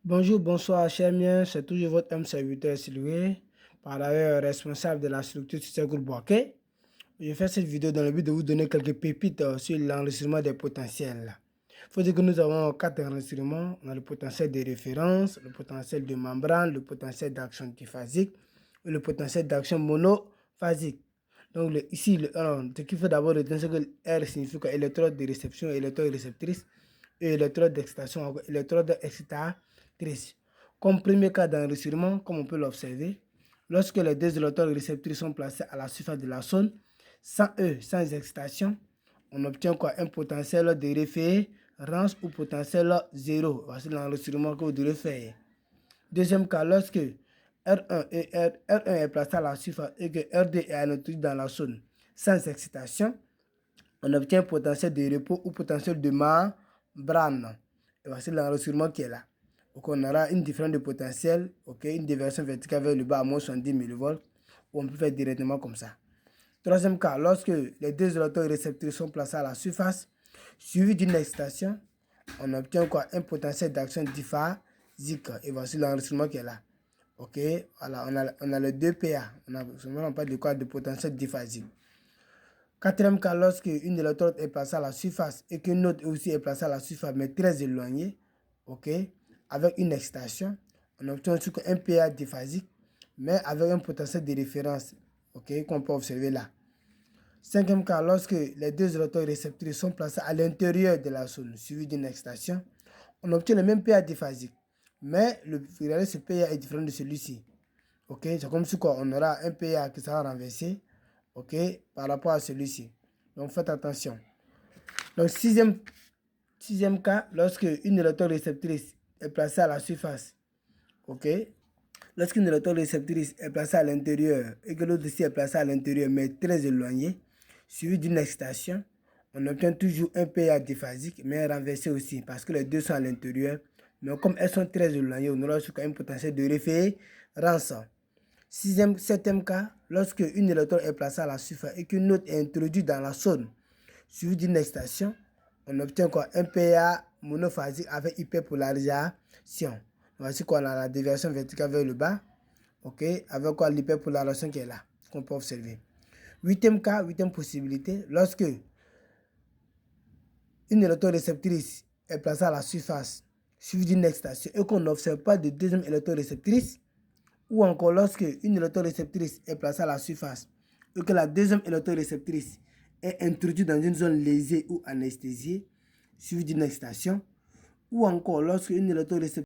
Bonjour, bonsoir, chers miens, c'est toujours votre M serviteur Sylvain, par ailleurs responsable de la structure sur ce groupe bancaire. Je fais cette vidéo dans le but de vous donner quelques pépites sur l'enregistrement des potentiels. Il faut dire que nous avons 4 enregistrements. On a le potentiel de référence, le potentiel de membrane, le potentiel d'action diphasique et le potentiel d'action monophasique. Donc ici, ce qu'il faut d'abord retenir, c'est que R signifie quoi? Électrode de réception, électrode réceptrice, et électrode d'excitation, électrode excitatrice. Comme premier cas d'enregistrement, comme on peut l'observer, lorsque les deux électrodes réceptrices sont placés à la surface de la zone, sans excitation, on obtient quoi? Un potentiel de référence ou potentiel 0. Voici l'enregistrement que vous devez faire. Deuxième cas, lorsque R1 est placé à la surface et que R2 est introduit dans la zone sans excitation, on obtient un potentiel de repos ou potentiel de membrane. Et voici l'enregistrement qui est là. Donc on aura une différence de potentiel, une déversion verticale vers le bas à moins 70 mV, ou on peut faire directement comme ça. Troisième cas, lorsque les deux électrodes réceptrices sont placés à la surface, suivi d'une excitation, on obtient quoi? Un potentiel d'action diphasique. Et voici l'enregistrement qui est là. Ok, voilà, on a le 2PA. On parle de quoi? De potentiel diphasique. Quatrième cas, lorsque une électrode est placée à la surface et qu'une autre aussi est placée à la surface, mais très éloignée, avec une excitation, on obtient aussi un PA diphasique, mais avec un potentiel de référence, qu'on peut observer là. Cinquième cas, lorsque les deux électrodes réceptrices sont placées à l'intérieur de la zone suivie d'une excitation, on obtient le même PA diphasique, mais ce PA est différent de celui-ci. C'est comme si on aura un PA qui sera renversé, par rapport à celui-ci. Donc faites attention. Donc sixième cas, lorsque une électrode réceptrice est placée à la surface, lorsqu'une électrode réceptrice est placée à l'intérieur et que l'autre aussi est placée à l'intérieur mais très éloignée, suivi d'une excitation, on obtient toujours un PA diphasique mais renversé aussi parce que les deux sont à l'intérieur. Mais comme elles sont très éloignées, on aura aussi un potentiel de référence. Septième cas, lorsque une électrode est placée à la surface et qu'une autre est introduite dans la zone suivie d'une excitation, on obtient quoi? Un PA monophasique avec hyperpolarisation. Voici qu'on a la déviation verticale vers le bas, avec quoi? L'hyperpolarisation qui est là, qu'on peut observer. Huitième cas, huitième possibilité, lorsque une électrode réceptrice est placée à la surface suivie d'une excitation et qu'on n'observe pas de deuxième électrode réceptrice, ou encore lorsque une électrode réceptrice est placée à la surface et que la deuxième électrode réceptrice est introduite dans une zone lésée ou anesthésiée suivie d'une excitation, ou encore lorsque une électrode réceptrice